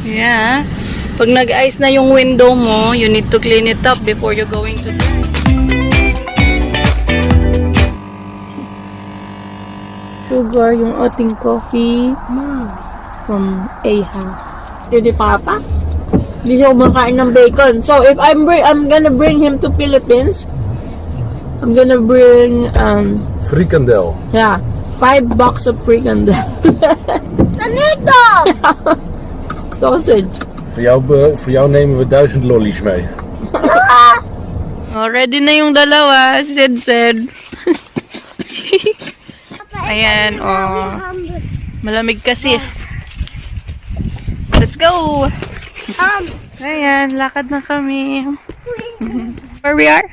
Yeah. Pag nag-ice na yung window mo, you need to clean it up before you're going to drive. Sugar, yung ating coffee from AHA. Hindi papa. Hindi siya kumakain ng bacon. So, if I'm gonna bring him to Philippines, I'm gonna bring, Frikandel. yeah, 5 box of frikandel. Tanito! Sausage. Voor jou nemen we 1000 lollies mee. Oh, ready na yung dalawa, said. Ayan, oh. Malamig kasi. Let's go! Ayan, lakad na kami. Where we are?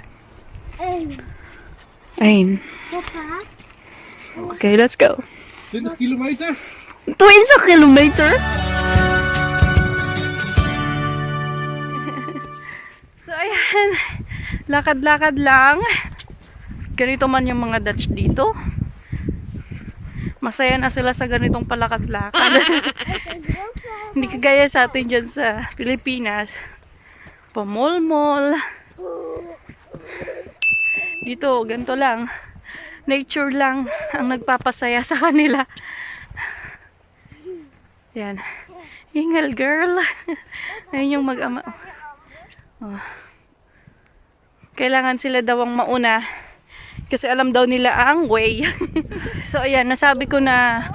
Ayan. Okay, let's go. 20 kilometer? 20 kilometer? So, ayan. Lakad-lakad lang. Ganito man yung mga Dutch dito. Masaya na sila sa ganitong palakad-lakad. Hindi kagaya sa atin dyan sa Pilipinas. Pamol-mol. Dito, ganito lang. Nature lang ang nagpapasaya sa kanila. Yan. Hingal girl. Ayun yung mag-ama. Oh. Kailangan sila daw ang mauna. Kasi alam daw nila ang way. So ayan, nasabi ko na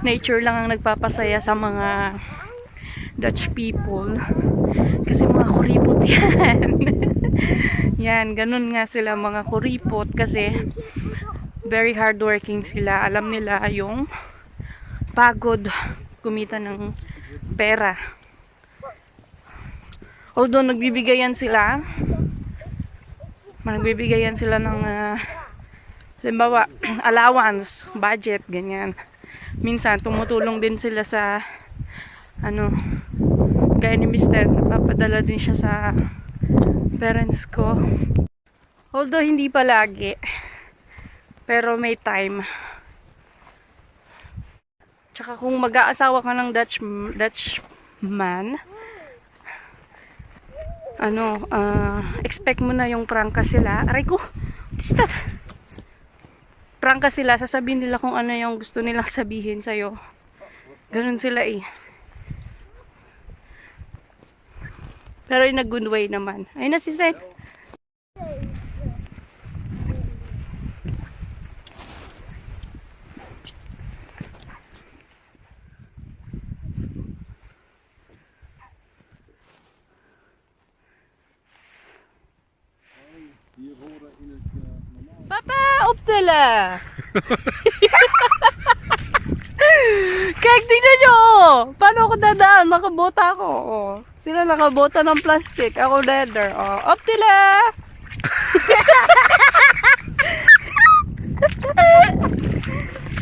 nature lang ang nagpapasaya sa mga Dutch people. Kasi mga kuripot yan. Yan, ganun nga sila mga kuripot. Kasi very hardworking sila. Alam nila yung pagod kumita ng pera. Although nagbibigayan sila ng halimbawa, allowance, budget, ganyan. Minsan, tumutulong din sila sa gaya ni Mr. Napapadala din siya sa parents ko. Although, hindi palagi. Pero may time. Tsaka kung mag-aasawa ka ng Dutch man, expect mo na yung prangka sila. Aray ko! What is that? Prangka sila, sasabihin nila kung ano yung gusto nilang sabihin sa'yo. Ganun sila eh. Pero in a good way naman. Ayun na si Seth. Papa, optela! Kijk, tingnan nyo! Paano ako dadaan? Nakabota ako. Oh. Sila nakabota ng plastic. Ako leather. Oh. Optela!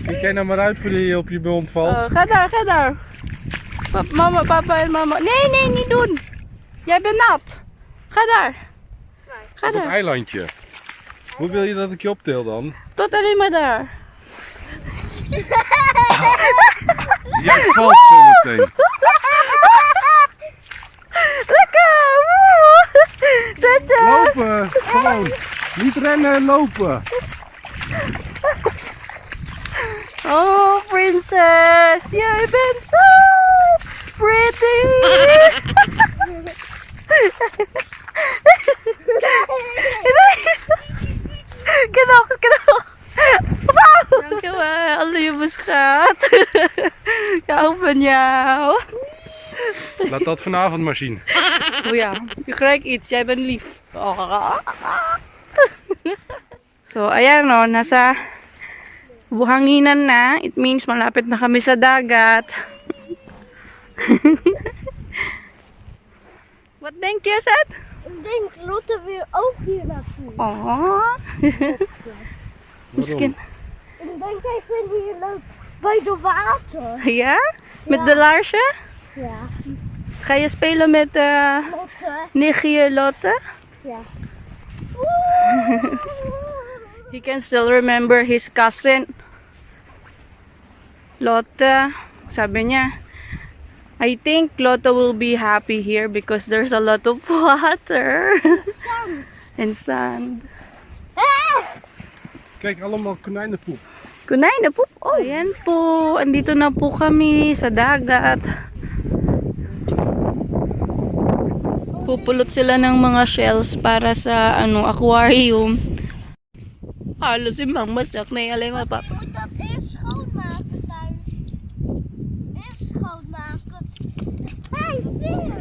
Kijk jij nou maar uit voor die op je mond valt. Ga daar, ga daar. Mama, papa en mama. Nee, niet doen. Jij bent nat. Ga daar. Ga Op het daar. eilandje. Hoe wil je dat ik je optil dan? Tot alleen maar daar. Jij valt zo meteen. Lekker! Zetje! Lopen, gewoon. Niet rennen, lopen. Oh, princess! Jij bent zo pretty! Kanaal! Dankjewel, lieve schat. Ik hou van jou. Laat dat vanavond maar zien. Oh ja, je krijgt iets. Jij bent lief. Oh. So, ayan o. Nasa buhanginan na. It means malapit na kami sa dagat. Wat denk je, Seth? Ik denk Lotte weer ook hier naartoe. Oh. Misschien. Ik denk hij vindt hier leuk bij de water. Ja? Met de laarsje? Ja. Ga je spelen met Lotte. nichtje Lotte? Ja. He can still remember his cousin. Lotte. Sabi niya, I think Lotto will be happy here because there's a lot of water and sand. Kijk, allemaal konijnenpoep. Konijnenpoep. Oh, ayan po. Andito na po kami sa dagat. Pupulot sila ng mga shells para sa aquarium. Halos si Mang masak na yung alay mga papa. Je moet dat eerst schoonmaken thuis. Eerst schoonmaken. Hey, Veer!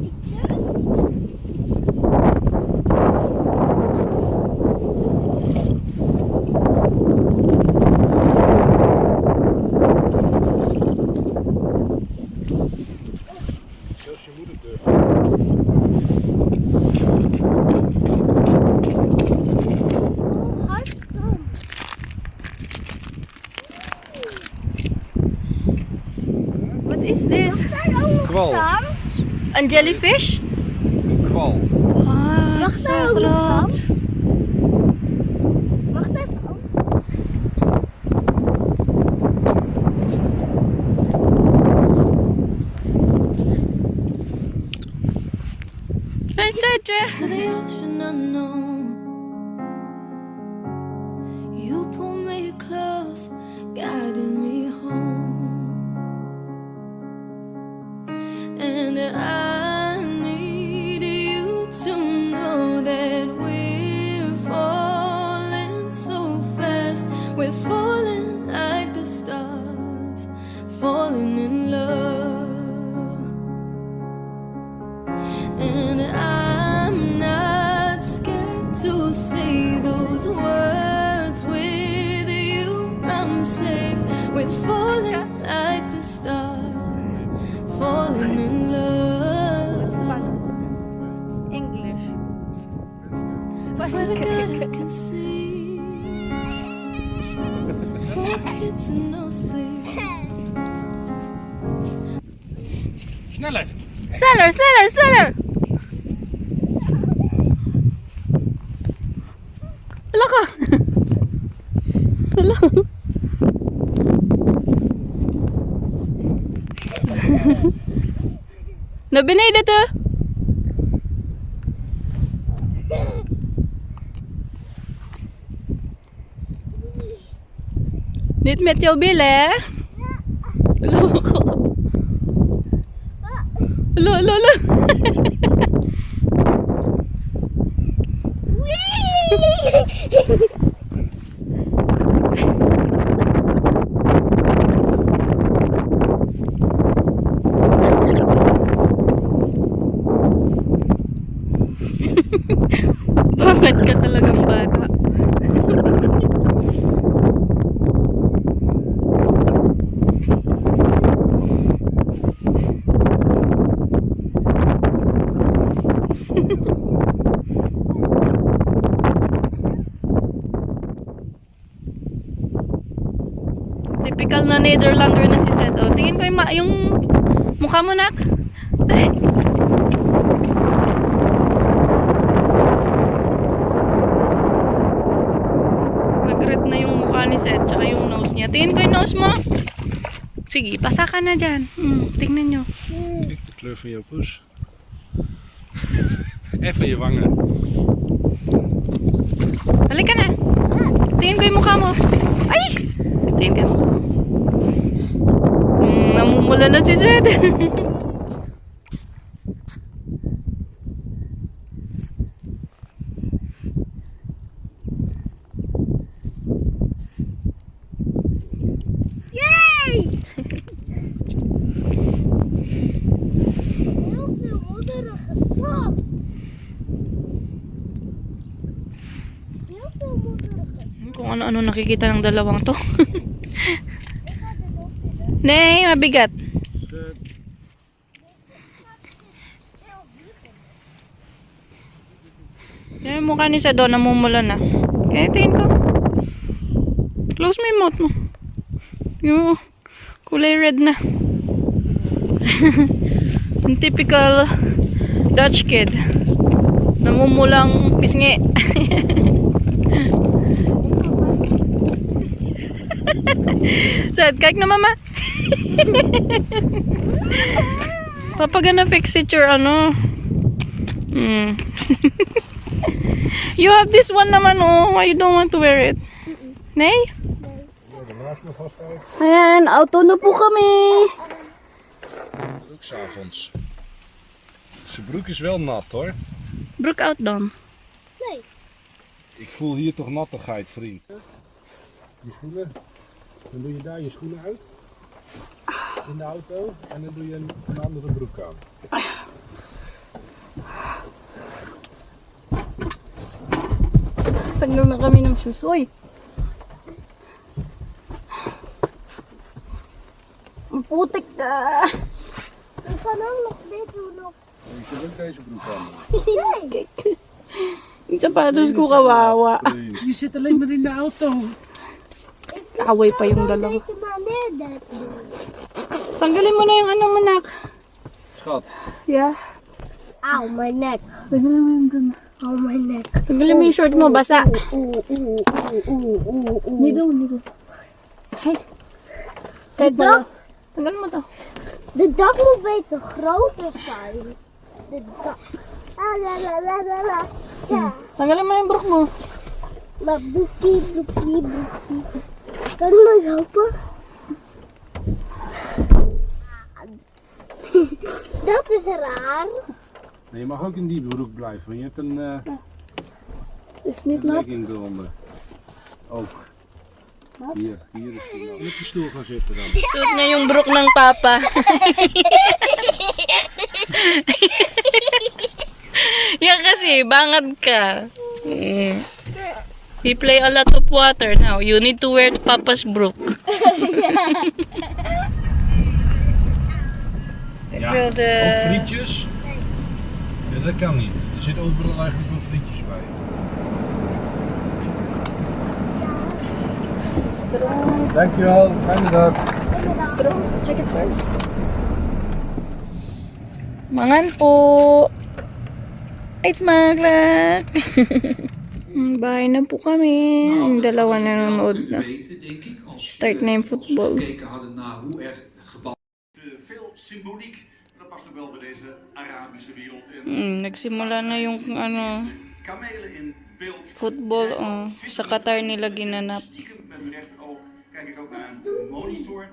Ik zeg het niet. Zelfs je moeder durft. Hard kom. What is this? Kwal. Een jellyfish? Een kwal. Ah, Mag zo daar ook nog groot. zand? Mag dat ook? To the ocean unknown, you pull me close, guiding me home, and I need you to know that we're falling so fast. We're falling like the stars, falling in love, and I'm not scared to say those words with you. I'm safe. We're falling like the stars, falling in love. English. I swear to God I can see 4 kids and no sleep. Sneller. Sneller, sneller, sneller! Wala ka! Wala. Naar beneden toe! Niet met jouw billen, hè? Hallo, God. Hallo, hallo, hallo. Bakit ka talagang bata? Typical na Netherlander na si Seth. Oh, tingin ko yung mukha mo, nak. Nag-red na yung mukha ni Seth, tsaka yung nose niya. Tingin ko yung nose mo. Sige, basa ka na dyan. Tingnan nyo. Kijk de kleur van jouw poes. En van je wangen. Halika na. Tingin ko yung mukha mo. Ay! Tingin ko yung mukha mo. Namumula na si Seth. Heel veel modderige sap. Heel veel modderige. Kung ano-ano nakikita ng dalawang to. Ik ga dit optillen. Nee, mabigat. Yung mukha ni Seth doon, namumula na. Kaya tingin ko. Close mo yung mouth mo. Yung kulay red na. Yung typical Dutch kid. Namumulang pisngi. Seth, kijk na mama. Papa gonna fix it your ano. You have this one naman, oh. Why you don't want to wear it? Nay? Ayan, auto na po kami. Ook s'avonds. Zijn broek is wel nat hoor. Broek out dan. Ik voel hier toch nattigheid, vriend. Je schoenen. Dan doe je daar je schoenen uit. In de auto. En dan doe je een andere broek aan. Tanggal na kami ng shoes. Uy. Ang putik ka. Ik kan ook nog dit doen. Je kunt ook deze broek aan. Yung sapatos ko kawawa. Je zit alleen maar in de auto. Away pa yung dalawa. Deze manier dat doen. Tanggalin mo na yung ano mo, nak. Schat. Yeah. Auw, mijn nek. Tanggalin mo yung gana. Auw, mijn nek. Tanggalin mo yung short mo, basa. Nito. Nito. Hey. Kahit dak? bala. Tanggalin mo to. De dak moet beter groter zijn. De dak. Ah, la la la la la. Ja. Tanggalin mo yung broek mo. Maar broekie. Kan je mij helpen? Dat is raar. Nee, je mag ook in die broek blijven. Want je hebt een Is niet nat. legging eronder. Ook. Hier is die man. Op die stoel gaan zitten dan. Suot niya yung broek ng papa. Yan kasi, bangad ka. We play a lot of water now. You need to wear papa's brook. Ja, wilde- ook frietjes. Ja, dat kan niet. Er zit overal eigenlijk wel frietjes bij. Dankjewel, fijne dag. Check it first. Mangan po. It's maglak. Bahay na po kami. Yung dalawa nanonood na. Start na yung football. gekeken hadden naar hoe er gebal. Veel symboliek. En dat past ook wel bij deze Arabische wereld. En Nagsimula na yung ano, kamelen in beeld. football. Sa Qatar nila ginanap. Stiekem met mijn rechteroog kijk ik ook naar een monitor.